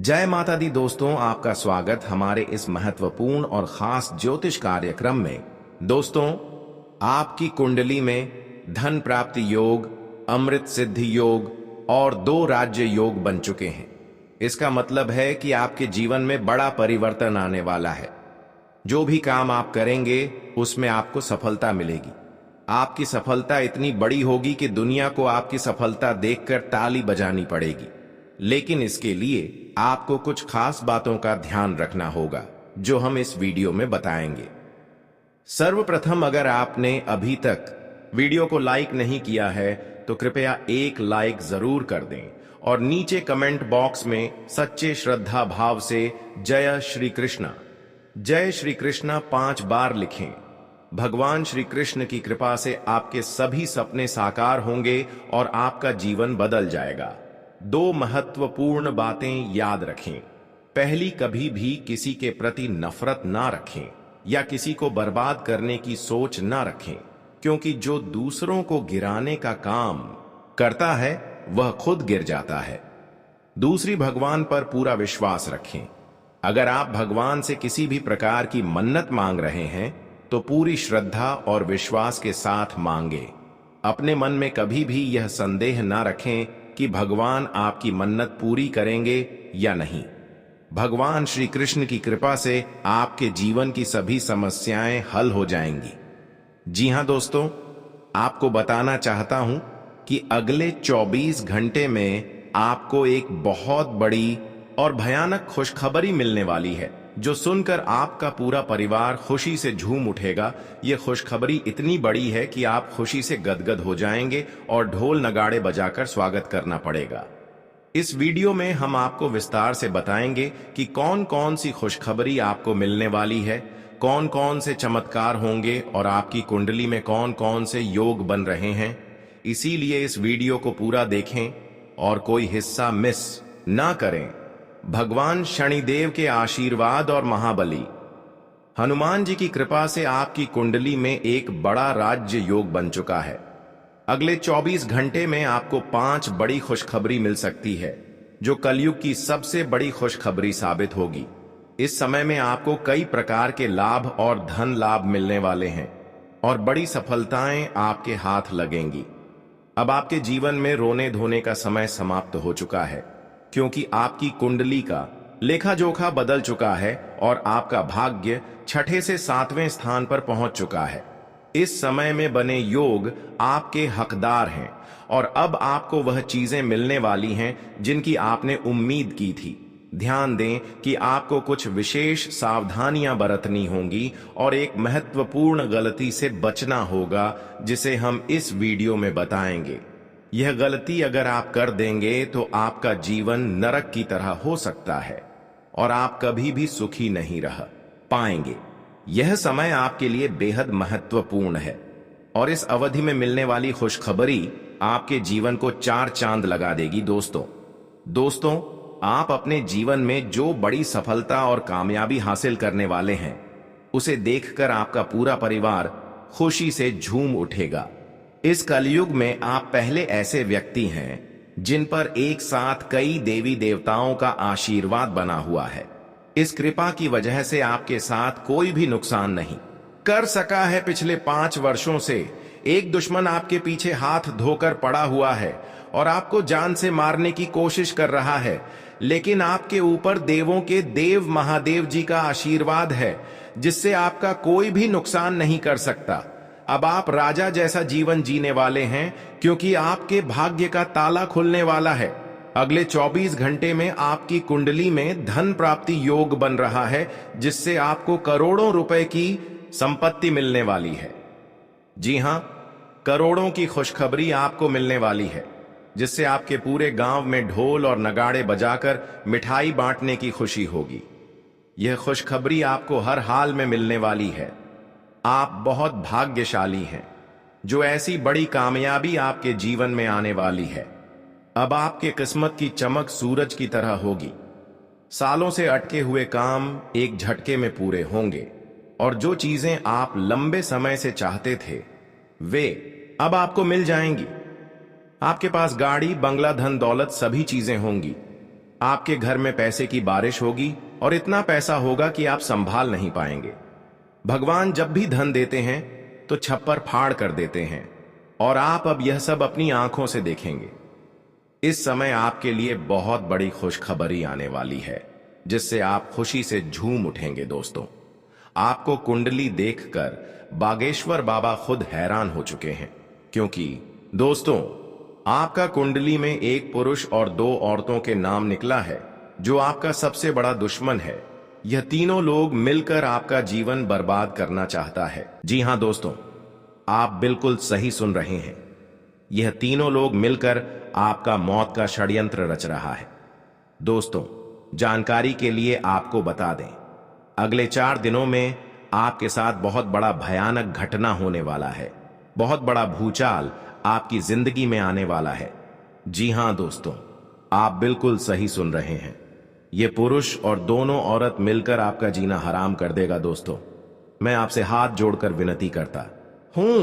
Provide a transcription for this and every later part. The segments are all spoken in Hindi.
जय माता दी दोस्तों, आपका स्वागत हमारे इस महत्वपूर्ण और खास ज्योतिष कार्यक्रम में। दोस्तों, आपकी कुंडली में धन प्राप्ति योग, अमृत सिद्धि योग और 2 राज्य योग बन चुके हैं। इसका मतलब है कि आपके जीवन में बड़ा परिवर्तन आने वाला है। जो भी काम आप करेंगे उसमें आपको सफलता मिलेगी। आपकी सफलता इतनी बड़ी होगी कि दुनिया को आपकी सफलता देखकर ताली बजानी पड़ेगी। लेकिन इसके लिए आपको कुछ खास बातों का ध्यान रखना होगा जो हम इस वीडियो में बताएंगे। सर्वप्रथम, अगर आपने अभी तक वीडियो को लाइक नहीं किया है तो कृपया एक लाइक जरूर कर दें और नीचे कमेंट बॉक्स में सच्चे श्रद्धा भाव से जय श्री कृष्णा 5 बार लिखें। भगवान श्री कृष्ण की कृपा से आपके सभी सपने साकार होंगे और आपका जीवन बदल जाएगा। 2 महत्वपूर्ण बातें याद रखें। पहली, कभी भी किसी के प्रति नफरत ना रखें या किसी को बर्बाद करने की सोच ना रखें, क्योंकि जो दूसरों को गिराने का काम करता है वह खुद गिर जाता है। दूसरी, भगवान पर पूरा विश्वास रखें। अगर आप भगवान से किसी भी प्रकार की मन्नत मांग रहे हैं तो पूरी श्रद्धा और विश्वास के साथ मांगे। अपने मन में कभी भी यह संदेह ना रखें कि भगवान आपकी मन्नत पूरी करेंगे या नहीं। भगवान श्री कृष्ण की कृपा से आपके जीवन की सभी समस्याएं हल हो जाएंगी। जी हां दोस्तों, आपको बताना चाहता हूं कि अगले 24 घंटे में आपको एक बहुत बड़ी और भयानक खुशखबरी मिलने वाली है, जो सुनकर आपका पूरा परिवार खुशी से झूम उठेगा। यह खुशखबरी इतनी बड़ी है कि आप खुशी से गदगद हो जाएंगे और ढोल नगाड़े बजाकर स्वागत करना पड़ेगा। इस वीडियो में हम आपको विस्तार से बताएंगे कि कौन कौन सी खुशखबरी आपको मिलने वाली है, कौन कौन से चमत्कार होंगे और आपकी कुंडली में कौन कौन से योग बन रहे हैं। इसीलिए इस वीडियो को पूरा देखें और कोई हिस्सा मिस ना करें। भगवान शनिदेव के आशीर्वाद और महाबली हनुमान जी की कृपा से आपकी कुंडली में एक बड़ा राज्य योग बन चुका है। अगले 24 घंटे में आपको 5 बड़ी खुशखबरी मिल सकती है, जो कलयुग की सबसे बड़ी खुशखबरी साबित होगी। इस समय में आपको कई प्रकार के लाभ और धन लाभ मिलने वाले हैं और बड़ी सफलताएं आपके हाथ लगेंगी। अब आपके जीवन में रोने धोने का समय समाप्त हो चुका है, क्योंकि आपकी कुंडली का लेखा जोखा बदल चुका है और आपका भाग्य 6 से 7वें स्थान पर पहुंच चुका है। इस समय में बने योग आपके हकदार हैं और अब आपको वह चीजें मिलने वाली हैं जिनकी आपने उम्मीद की थी। ध्यान दें कि आपको कुछ विशेष सावधानियां बरतनी होंगी और एक महत्वपूर्ण गलती से बचना होगा, जिसे हम इस वीडियो में बताएंगे। यह गलती अगर आप कर देंगे तो आपका जीवन नरक की तरह हो सकता है और आप कभी भी सुखी नहीं रह पाएंगे। यह समय आपके लिए बेहद महत्वपूर्ण है और इस अवधि में मिलने वाली खुशखबरी आपके जीवन को 4 चांद लगा देगी। दोस्तों, आप अपने जीवन में जो बड़ी सफलता और कामयाबी हासिल करने वाले हैं, उसे देखकर आपका पूरा परिवार खुशी से झूम उठेगा। इस कलयुग में आप पहले ऐसे व्यक्ति हैं जिन पर एक साथ कई देवी देवताओं का आशीर्वाद बना हुआ है। इस कृपा की वजह से आपके साथ कोई भी नुकसान नहीं कर सका है। पिछले 5 वर्षों से एक दुश्मन आपके पीछे हाथ धोकर पड़ा हुआ है और आपको जान से मारने की कोशिश कर रहा है, लेकिन आपके ऊपर देवों के देव महादेव जी का आशीर्वाद है, जिससे आपका कोई भी नुकसान नहीं कर सकता। अब आप राजा जैसा जीवन जीने वाले हैं, क्योंकि आपके भाग्य का ताला खुलने वाला है। अगले 24 घंटे में आपकी कुंडली में धन प्राप्ति योग बन रहा है, जिससे आपको करोड़ों रुपए की संपत्ति मिलने वाली है। जी हां, करोड़ों की खुशखबरी आपको मिलने वाली है, जिससे आपके पूरे गांव में ढोल और नगाड़े बजाकर मिठाई बांटने की खुशी होगी। यह खुशखबरी आपको हर हाल में मिलने वाली है। आप बहुत भाग्यशाली हैं, जो ऐसी बड़ी कामयाबी आपके जीवन में आने वाली है। अब आपके किस्मत की चमक सूरज की तरह होगी। सालों से अटके हुए काम एक झटके में पूरे होंगे और जो चीजें आप लंबे समय से चाहते थे, वे अब आपको मिल जाएंगी। आपके पास गाड़ी, बंगला, धन दौलत सभी चीजें होंगी। आपके घर में पैसे की बारिश होगी और इतना पैसा होगा कि आप संभाल नहीं पाएंगे। भगवान जब भी धन देते हैं तो छप्पर फाड़ कर देते हैं और आप अब यह सब अपनी आंखों से देखेंगे। इस समय आपके लिए बहुत बड़ी खुशखबरी आने वाली है, जिससे आप खुशी से झूम उठेंगे। दोस्तों, आपको कुंडली देखकर बागेश्वर बाबा खुद हैरान हो चुके हैं, क्योंकि दोस्तों, आपका कुंडली में एक पुरुष और 2 औरतों के नाम निकला है, जो आपका सबसे बड़ा दुश्मन है। यह तीनों लोग मिलकर आपका जीवन बर्बाद करना चाहता है। जी हां दोस्तों, आप बिल्कुल सही सुन रहे हैं। यह तीनों लोग मिलकर आपका मौत का षड्यंत्र रच रहा है। दोस्तों, जानकारी के लिए आपको बता दें, अगले 4 दिनों में आपके साथ बहुत बड़ा भयानक घटना होने वाला है। बहुत बड़ा भूचाल आपकी जिंदगी में आने वाला है। जी हां दोस्तों, आप बिल्कुल सही सुन रहे हैं। ये पुरुष और दोनों औरत मिलकर आपका जीना हराम कर देगा। दोस्तों, मैं आपसे हाथ जोड़कर विनती करता हूं,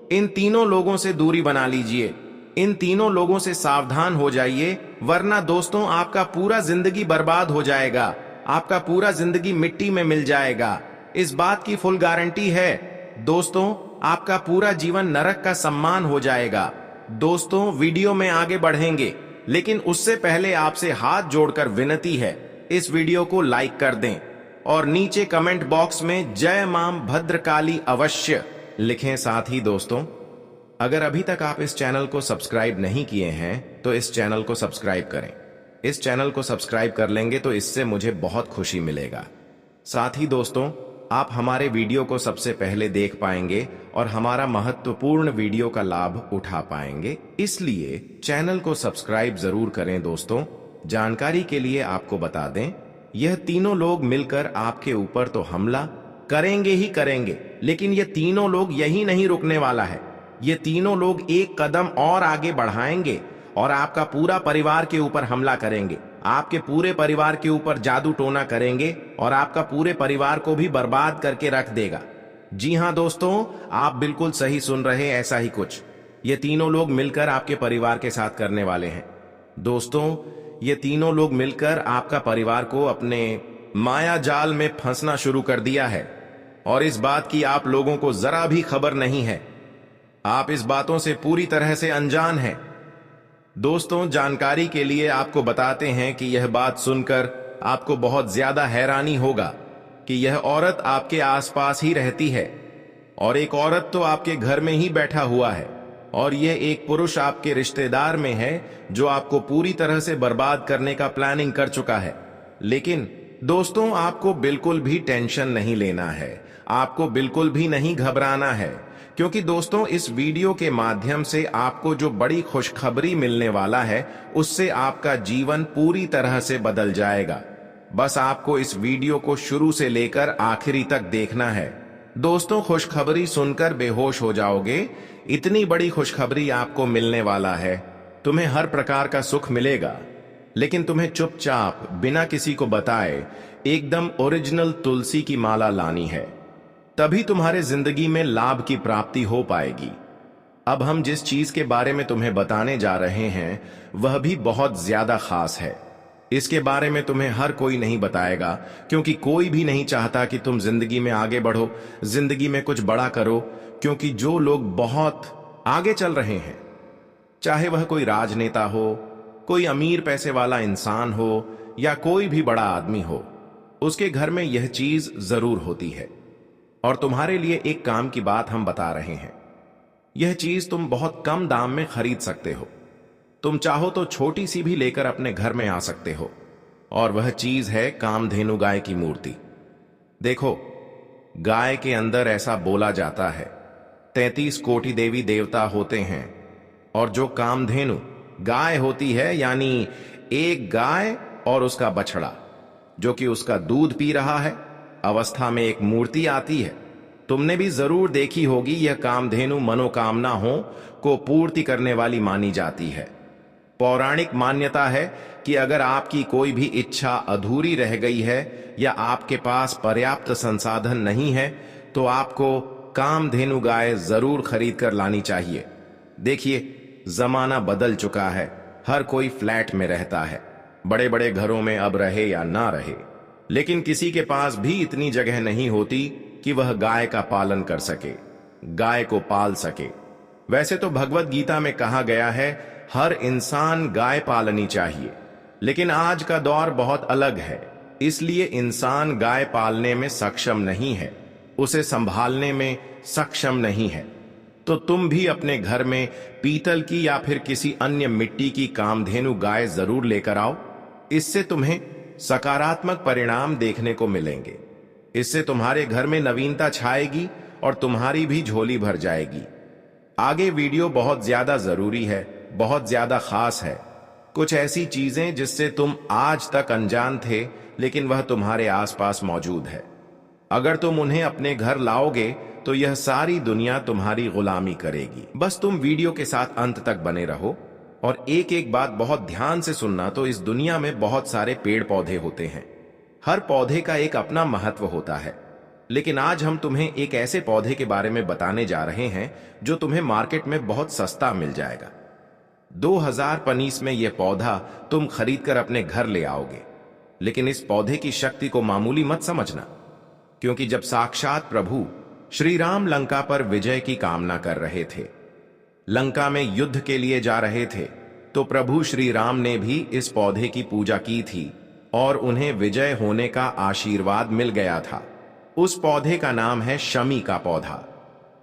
इन तीनों लोगों से दूरी बना लीजिए। इन तीनों लोगों से सावधान हो जाइए, वरना दोस्तों आपका पूरा जिंदगी बर्बाद हो जाएगा। आपका पूरा जिंदगी मिट्टी में मिल जाएगा। इस बात की फुल गारंटी है। दोस्तों, आपका पूरा जीवन नरक का सम्मान हो जाएगा। दोस्तों, वीडियो में आगे बढ़ेंगे, लेकिन उससे पहले आपसे हाथ जोड़कर विनती है, इस वीडियो को लाइक कर दें और नीचे कमेंट बॉक्स में जय मां भद्रकाली अवश्य लिखें। साथ ही दोस्तों, अगर अभी तक आप इस चैनल को सब्सक्राइब नहीं किए हैं तो इस चैनल को सब्सक्राइब करें। इस चैनल को सब्सक्राइब कर लेंगे तो इससे मुझे बहुत खुशी मिलेगा। साथ ही दोस्तों, आप हमारे वीडियो को सबसे पहले देख पाएंगे और हमारा महत्वपूर्ण वीडियो का लाभ उठा पाएंगे। इसलिए चैनल को सब्सक्राइब जरूर करें। दोस्तों, जानकारी के लिए आपको बता दें, यह तीनों लोग मिलकर आपके ऊपर तो हमला करेंगे ही करेंगे, लेकिन ये तीनों लोग यही नहीं रुकने वाला है। ये तीनों लोग एक कदम और आगे बढ़ाएंगे और आपका पूरा परिवार के ऊपर हमला करेंगे। आपके पूरे परिवार के ऊपर जादू टोना करेंगे और आपका पूरे परिवार को भी बर्बाद करके रख देगा। जी हां दोस्तों, आप बिल्कुल सही सुन रहे हैं, ऐसा ही कुछ ये तीनों लोग मिलकर आपके परिवार के साथ करने वाले हैं। दोस्तों, ये तीनों लोग मिलकर आपका परिवार को अपने माया जाल में फंसना शुरू कर दिया है और इस बात की आप लोगों को जरा भी खबर नहीं है। आप इस बातों से पूरी तरह से अनजान हैं। दोस्तों, जानकारी के लिए आपको बताते हैं कि यह बात सुनकर आपको बहुत ज्यादा हैरानी होगा कि यह औरत आपके आसपास ही रहती है और एक औरत तो आपके घर में ही बैठा हुआ है और यह एक पुरुष आपके रिश्तेदार में है जो आपको पूरी तरह से बर्बाद करने का प्लानिंग कर चुका है। लेकिन दोस्तों, आपको बिल्कुल भी टेंशन नहीं लेना है, आपको बिल्कुल भी नहीं घबराना है, क्योंकि दोस्तों, इस वीडियो के माध्यम से आपको जो बड़ी खुशखबरी मिलने वाला है, उससे आपका जीवन पूरी तरह से बदल जाएगा। बस आपको इस वीडियो को शुरू से लेकर आखिरी तक देखना है। दोस्तों, खुशखबरी सुनकर बेहोश हो जाओगे। इतनी बड़ी खुशखबरी आपको मिलने वाला है। तुम्हें हर प्रकार का सुख मिलेगा, लेकिन तुम्हें चुपचाप बिना किसी को बताए एकदम ओरिजिनल तुलसी की माला लानी है, तभी तुम्हारे जिंदगी में लाभ की प्राप्ति हो पाएगी। अब हम जिस चीज के बारे में तुम्हें बताने जा रहे हैं वह भी बहुत ज्यादा खास है। इसके बारे में तुम्हें हर कोई नहीं बताएगा, क्योंकि कोई भी नहीं चाहता कि तुम जिंदगी में आगे बढ़ो, जिंदगी में कुछ बड़ा करो। क्योंकि जो लोग बहुत आगे चल रहे हैं, चाहे वह कोई राजनेता हो, कोई अमीर पैसे वाला इंसान हो या कोई भी बड़ा आदमी हो, उसके घर में यह चीज जरूर होती है। और तुम्हारे लिए एक काम की बात हम बता रहे हैं। यह चीज तुम बहुत कम दाम में खरीद सकते हो। तुम चाहो तो छोटी सी भी लेकर अपने घर में आ सकते हो, और वह चीज है कामधेनु गाय की मूर्ति। देखो, गाय के अंदर ऐसा बोला जाता है 33 कोटि देवी देवता होते हैं, और जो कामधेनु गाय होती है, यानी एक गाय और उसका बछड़ा जो कि उसका दूध पी रहा है, अवस्था में एक मूर्ति आती है। तुमने भी जरूर देखी होगी। यह कामधेनु मनोकामना हो को पूर्ति करने वाली मानी जाती है। पौराणिक मान्यता है कि अगर आपकी कोई भी इच्छा अधूरी रह गई है या आपके पास पर्याप्त संसाधन नहीं है, तो आपको कामधेनु गाय जरूर खरीद कर लानी चाहिए। देखिए, जमाना बदल चुका है, हर कोई फ्लैट में रहता है। बड़े बड़े घरों में अब रहे या ना रहे, लेकिन किसी के पास भी इतनी जगह नहीं होती कि वह गाय का पालन कर सके, गाय को पाल सके। वैसे तो भगवत गीता में कहा गया है हर इंसान गाय पालनी चाहिए, लेकिन आज का दौर बहुत अलग है, इसलिए इंसान गाय पालने में सक्षम नहीं है, उसे संभालने में सक्षम नहीं है। तो तुम भी अपने घर में पीतल की या फिर किसी अन्य मिट्टी की कामधेनु गाय जरूर लेकर आओ। इससे तुम्हें सकारात्मक परिणाम देखने को मिलेंगे। इससे तुम्हारे घर में नवीनता छाएगी और तुम्हारी भी झोली भर जाएगी। आगे वीडियो बहुत ज्यादा जरूरी है, बहुत ज्यादा खास है। कुछ ऐसी चीजें जिससे तुम आज तक अनजान थे, लेकिन वह तुम्हारे आसपास मौजूद है। अगर तुम उन्हें अपने घर लाओगे तो यह सारी दुनिया तुम्हारी गुलामी करेगी। बस तुम वीडियो के साथ अंत तक बने रहो और एक एक बात बहुत ध्यान से सुनना। तो इस दुनिया में बहुत सारे पेड़ पौधे होते हैं, हर पौधे का एक अपना महत्व होता है, लेकिन आज हम तुम्हें एक ऐसे पौधे के बारे में बताने जा रहे हैं जो तुम्हें मार्केट में बहुत सस्ता मिल जाएगा। 2019 में यह पौधा तुम खरीदकर अपने घर ले आओगे, लेकिन इस पौधे की शक्ति को मामूली मत समझना, क्योंकि जब साक्षात प्रभु श्री राम लंका पर विजय की कामना कर रहे थे, लंका में युद्ध के लिए जा रहे थे, तो प्रभु श्री राम ने भी इस पौधे की पूजा की थी और उन्हें विजय होने का आशीर्वाद मिल गया था। उस पौधे का नाम है शमी का पौधा।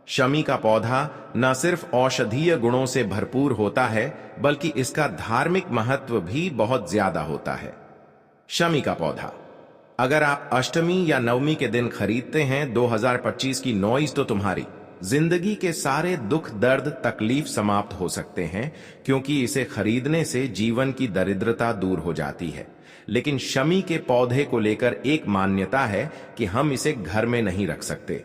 शमी का पौधा न सिर्फ औषधीय गुणों से भरपूर होता है, बल्कि इसका धार्मिक महत्व भी बहुत ज्यादा होता है। शमी का पौधा अगर आप अष्टमी या नवमी के दिन खरीदते हैं 2025 की नॉइज, तो तुम्हारी जिंदगी के सारे दुख दर्द तकलीफ समाप्त हो सकते हैं, क्योंकि इसे खरीदने से जीवन की दरिद्रता दूर हो जाती है। लेकिन शमी के पौधे को लेकर एक मान्यता है कि हम इसे घर में नहीं रख सकते।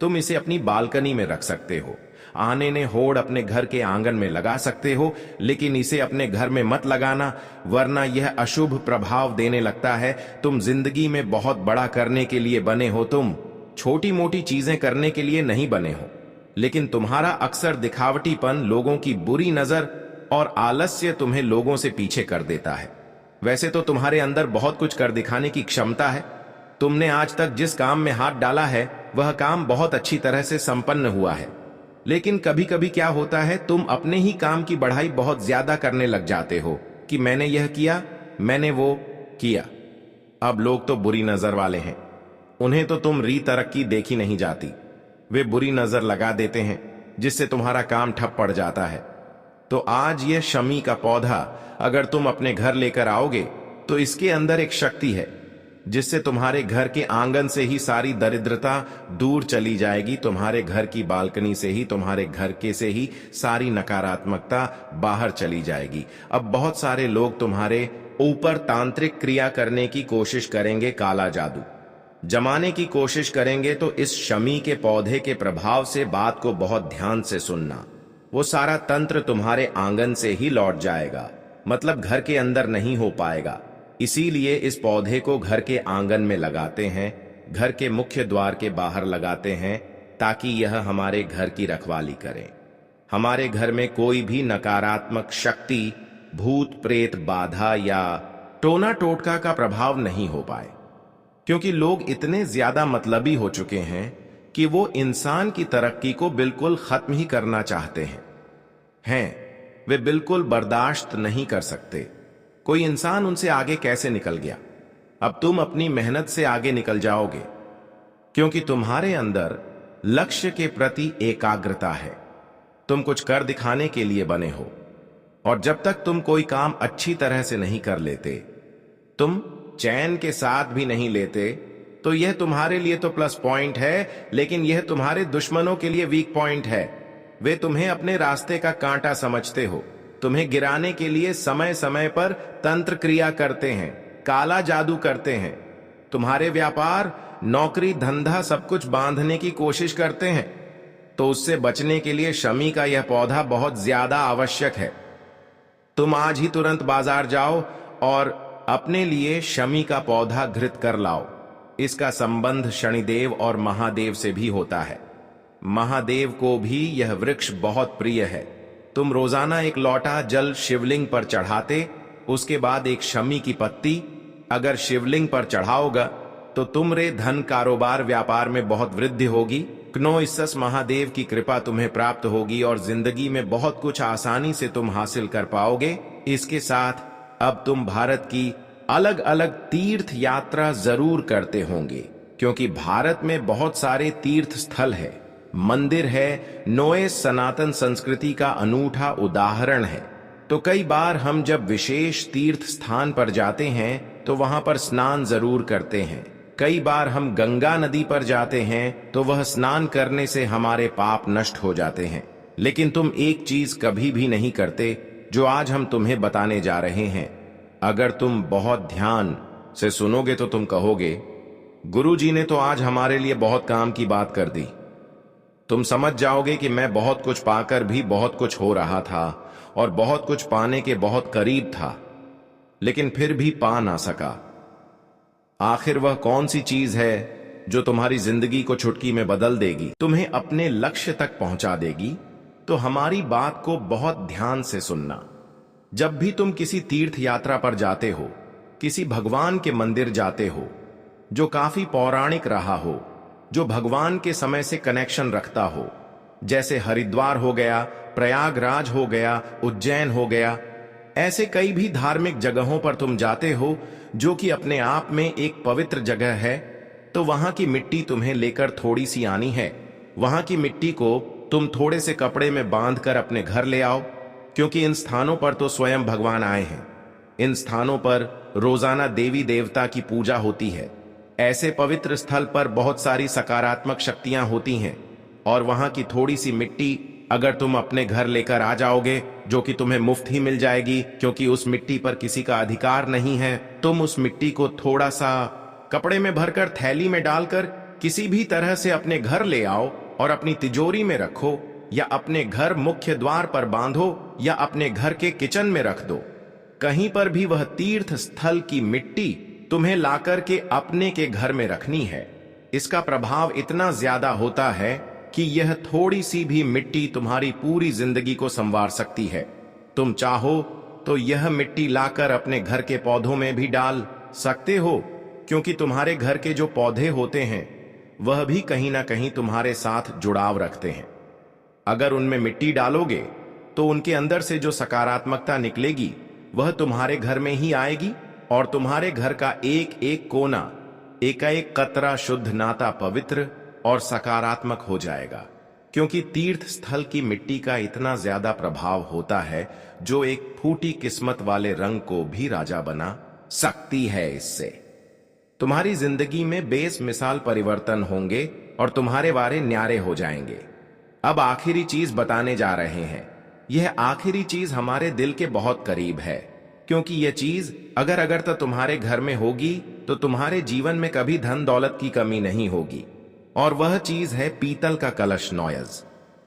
तुम इसे अपनी बालकनी में रख सकते हो, आने ने होड़ अपने घर के आंगन में लगा सकते हो, लेकिन इसे अपने घर में मत लगाना, वरना यह अशुभ प्रभाव देने लगता है। तुम जिंदगी में बहुत बड़ा करने के लिए बने हो, तुम छोटी मोटी चीजें करने के लिए नहीं बने हो। लेकिन तुम्हारा अक्सर दिखावटीपन, लोगों की बुरी नजर और आलस्य तुम्हें लोगों से पीछे कर देता है। वैसे तो तुम्हारे अंदर बहुत कुछ कर दिखाने की क्षमता है। तुमने आज तक जिस काम में हाथ डाला है वह काम बहुत अच्छी तरह से संपन्न हुआ है, लेकिन कभी कभी क्या होता है, तुम अपने ही काम की बढ़ाई बहुत ज्यादा करने लग जाते हो कि मैंने यह किया, मैंने वो किया। अब लोग तो बुरी नजर वाले हैं, उन्हें तो तुम री तरक्की देखी नहीं जाती, वे बुरी नजर लगा देते हैं, जिससे तुम्हारा काम ठप पड़ जाता है। तो आज यह शमी का पौधा अगर तुम अपने घर लेकर आओगे तो इसके अंदर एक शक्ति है जिससे तुम्हारे घर के आंगन से ही सारी दरिद्रता दूर चली जाएगी, तुम्हारे घर की बालकनी से ही, तुम्हारे घर के से ही सारी नकारात्मकता बाहर चली जाएगी। अब बहुत सारे लोग तुम्हारे ऊपर तांत्रिक क्रिया करने की कोशिश करेंगे, काला जादू जमाने की कोशिश करेंगे, तो इस शमी के पौधे के प्रभाव से बात को बहुत ध्यान से सुनना। वो सारा तंत्र तुम्हारे आंगन से ही लौट जाएगा, मतलब घर के अंदर नहीं हो पाएगा। इसीलिए इस पौधे को घर के आंगन में लगाते हैं, घर के मुख्य द्वार के बाहर लगाते हैं, ताकि यह हमारे घर की रखवाली करे, हमारे घर में कोई भी नकारात्मक शक्ति, भूत प्रेत बाधा या टोना टोटका का प्रभाव नहीं हो पाए। क्योंकि लोग इतने ज्यादा मतलबी हो चुके हैं कि वो इंसान की तरक्की को बिल्कुल खत्म ही करना चाहते हैं। वे बिल्कुल बर्दाश्त नहीं कर सकते कोई इंसान उनसे आगे कैसे निकल गया। अब तुम अपनी मेहनत से आगे निकल जाओगे, क्योंकि तुम्हारे अंदर लक्ष्य के प्रति एकाग्रता है। तुम कुछ कर दिखाने के लिए बने हो, और जब तक तुम कोई काम अच्छी तरह से नहीं कर लेते, तुम चैन के साथ भी नहीं लेते, तो यह तुम्हारे लिए तो प्लस पॉइंट है, लेकिन यह तुम्हारे दुश्मनों के लिए वीक पॉइंट है। वे तुम्हें अपने रास्ते का कांटा समझते हो, तुम्हें गिराने के लिए समय समय पर तंत्र क्रिया करते हैं, काला जादू करते हैं, तुम्हारे व्यापार, नौकरी, धंधा सब कुछ बांधने की कोशिश करते हैं। तो उससे बचने के लिए शमी का यह पौधा बहुत ज्यादा आवश्यक है। तुम आज ही तुरंत बाजार जाओ और अपने लिए शमी का पौधा घृत कर लाओ। इसका संबंध शनिदेव और महादेव से भी होता है। महादेव को भी यह वृक्ष बहुत प्रिय है। तुम रोजाना एक लौटा जल शिवलिंग पर चढ़ाते, उसके बाद एक शमी की पत्ती अगर शिवलिंग पर चढ़ाओगा तो तुमरे धन कारोबार व्यापार में बहुत वृद्धि होगी। क्नोइसस महादेव की कृपा तुम्हें प्राप्त होगी और जिंदगी में बहुत कुछ आसानी से तुम हासिल कर पाओगे। इसके साथ अब तुम भारत की अलग अलग तीर्थ यात्रा जरूर करते होंगे, क्योंकि भारत में बहुत सारे तीर्थ स्थल है, मंदिर है। नोए सनातन संस्कृति का अनूठा उदाहरण है। तो कई बार हम जब विशेष तीर्थ स्थान पर जाते हैं तो वहां पर स्नान जरूर करते हैं। कई बार हम गंगा नदी पर जाते हैं तो वह स्नान करने से हमारे पाप नष्ट हो जाते हैं। लेकिन तुम एक चीज कभी भी नहीं करते जो आज हम तुम्हें बताने जा रहे हैं। अगर तुम बहुत ध्यान से सुनोगे तो तुम कहोगे, गुरुजी ने तो आज हमारे लिए बहुत काम की बात कर दी। तुम समझ जाओगे कि मैं बहुत कुछ पाकर भी बहुत कुछ हो रहा था और बहुत कुछ पाने के बहुत करीब था, लेकिन फिर भी पा ना सका। आखिर वह कौन सी चीज है जो तुम्हारी जिंदगी को चुटकी में बदल देगी, तुम्हें अपने लक्ष्य तक पहुंचा देगी? तो हमारी बात को बहुत ध्यान से सुनना। जब भी तुम किसी तीर्थ यात्रा पर जाते हो, किसी भगवान के मंदिर जाते हो जो काफी पौराणिक रहा हो, जो भगवान के समय से कनेक्शन रखता हो, जैसे हरिद्वार हो गया, प्रयागराज हो गया, उज्जैन हो गया, ऐसे कई भी धार्मिक जगहों पर तुम जाते हो जो कि अपने आप में एक पवित्र जगह है, तो वहां की मिट्टी तुम्हें लेकर थोड़ी सी आनी है। वहां की मिट्टी को तुम थोड़े से कपड़े में बांधकर अपने घर ले आओ, क्योंकि इन स्थानों पर तो स्वयं भगवान आए हैं। इन स्थानों पर रोजाना देवी देवता की पूजा होती है। ऐसे पवित्र स्थल पर बहुत सारी सकारात्मक शक्तियां होती हैं, और वहां की थोड़ी सी मिट्टी अगर तुम अपने घर लेकर आ जाओगे, जो कि तुम्हें मुफ्त ही मिल जाएगी, क्योंकि उस मिट्टी पर किसी का अधिकार नहीं है, तुम उस मिट्टी को थोड़ा सा कपड़े में भरकर थैली में डालकर किसी भी तरह से अपने घर ले आओ और अपनी तिजोरी में रखो, या अपने घर मुख्य द्वार पर बांधो, या अपने घर के किचन में रख दो। कहीं पर भी वह तीर्थ स्थल की मिट्टी तुम्हें लाकर के अपने के घर में रखनी है। इसका प्रभाव इतना ज्यादा होता है कि यह थोड़ी सी भी मिट्टी तुम्हारी पूरी जिंदगी को संवार सकती है। तुम चाहो तो यह मिट्टी लाकर अपने घर के पौधों में भी डाल सकते हो, क्योंकि तुम्हारे घर के जो पौधे होते हैं वह भी कहीं ना कहीं तुम्हारे साथ जुड़ाव रखते हैं। अगर उनमें मिट्टी डालोगे तो उनके अंदर से जो सकारात्मकता निकलेगी वह तुम्हारे घर में ही आएगी, और तुम्हारे घर का एक एक कोना, एक एक कतरा शुद्ध नाता पवित्र और सकारात्मक हो जाएगा। क्योंकि तीर्थ स्थल की मिट्टी का इतना ज्यादा प्रभाव होता है जो एक फूटी किस्मत वाले रंग को भी राजा बना सकती है। इससे तुम्हारी जिंदगी में बेमिसाल परिवर्तन होंगे और तुम्हारे वारे न्यारे हो जाएंगे। अब आखिरी चीज बताने जा रहे हैं। यह आखिरी चीज हमारे दिल के बहुत करीब है, क्योंकि यह चीज अगर तो तुम्हारे घर में होगी तो तुम्हारे जीवन में कभी धन दौलत की कमी नहीं होगी। और वह चीज है पीतल का कलश नॉयज।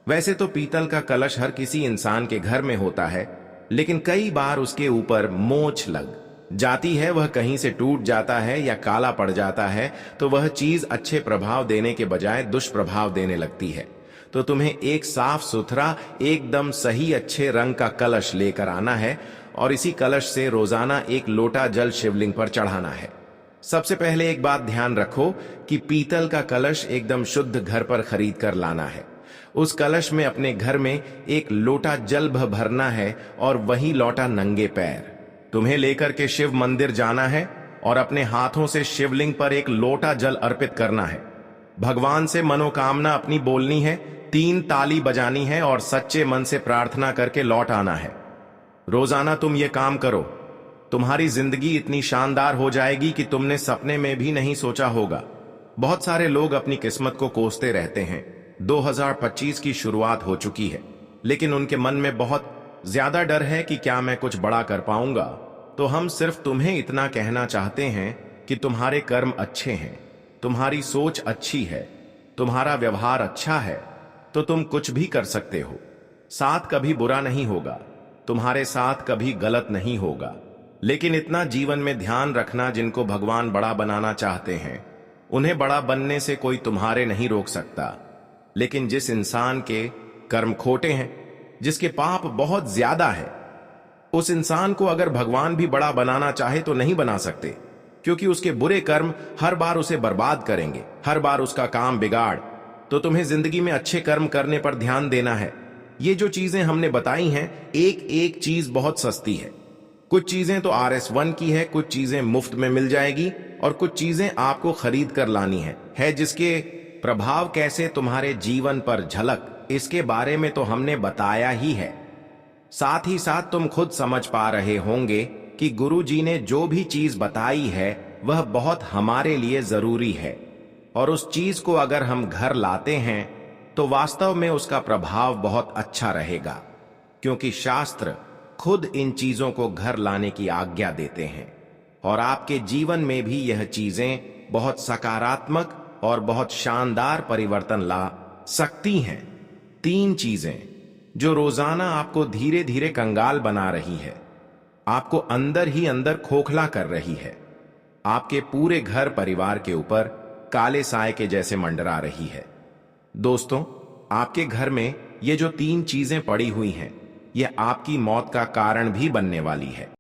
वैसे तो पीतल का कलश हर किसी इंसान के घर में होता है, लेकिन कई बार उसके ऊपर मोच लग जाती है, वह कहीं से टूट जाता है या काला पड़ जाता है, तो वह चीज अच्छे प्रभाव देने के बजाय दुष्प्रभाव देने लगती है। तो तुम्हें एक साफ सुथरा, एकदम सही अच्छे रंग का कलश लेकर आना है, और इसी कलश से रोजाना एक लोटा जल शिवलिंग पर चढ़ाना है। सबसे पहले एक बात ध्यान रखो कि पीतल का कलश एकदम शुद्ध घर पर खरीद कर लाना है। उस कलश में अपने घर में एक लोटा जल भरना है, और वही लोटा नंगे पैर तुम्हें लेकर के शिव मंदिर जाना है और अपने हाथों से शिवलिंग पर एक लोटा जल अर्पित करना है। भगवान से मनोकामना अपनी बोलनी है, 3 ताली बजानी है और सच्चे मन से प्रार्थना करके लौट आना है। रोजाना तुम ये काम करो, तुम्हारी जिंदगी इतनी शानदार हो जाएगी कि तुमने सपने में भी नहीं सोचा होगा। बहुत सारे लोग अपनी किस्मत को कोसते रहते हैं। 2025 की शुरुआत हो चुकी है, लेकिन उनके मन में बहुत ज्यादा डर है कि क्या मैं कुछ बड़ा कर पाऊंगा। तो हम सिर्फ तुम्हें इतना कहना चाहते हैं कि तुम्हारे कर्म अच्छे हैं, तुम्हारी सोच अच्छी है, तुम्हारा व्यवहार अच्छा है, तो तुम कुछ भी कर सकते हो। साथ कभी बुरा नहीं होगा, तुम्हारे साथ कभी गलत नहीं होगा। लेकिन इतना जीवन में ध्यान रखना, जिनको भगवान बड़ा बनाना चाहते हैं उन्हें बड़ा बनने से कोई तुम्हारे नहीं रोक सकता। लेकिन जिस इंसान के कर्म खोटे हैं, जिसके पाप बहुत ज्यादा है, उस इंसान को अगर भगवान भी बड़ा बनाना चाहे तो नहीं बना सकते, क्योंकि उसके बुरे कर्म हर बार उसे बर्बाद करेंगे, हर बार उसका काम बिगाड़। तो तुम्हें जिंदगी में अच्छे कर्म करने पर ध्यान देना है। ये जो चीजें हमने बताई हैं, एक एक चीज बहुत सस्ती है। कुछ चीजें तो RS1 की है, कुछ चीजें मुफ्त में मिल जाएगी और कुछ चीजें आपको खरीद कर लानी है जिसके प्रभाव कैसे तुम्हारे जीवन पर झलक, इसके बारे में तो हमने बताया ही है। साथ ही साथ तुम खुद समझ पा रहे होंगे कि गुरु जी ने जो भी चीज बताई है वह बहुत हमारे लिए जरूरी है, और उस चीज को अगर हम घर लाते हैं तो वास्तव में उसका प्रभाव बहुत अच्छा रहेगा, क्योंकि शास्त्र खुद इन चीजों को घर लाने की आज्ञा देते हैं, और आपके जीवन में भी यह चीजें बहुत सकारात्मक और बहुत शानदार परिवर्तन ला सकती हैं। 3 चीजें जो रोजाना आपको धीरे धीरे कंगाल बना रही है, आपको अंदर ही अंदर खोखला कर रही है, आपके पूरे घर परिवार के ऊपर काले साए के जैसे मंडरा रही है। दोस्तों, आपके घर में ये जो 3 चीजें पड़ी हुई हैं, यह आपकी मौत का कारण भी बनने वाली है।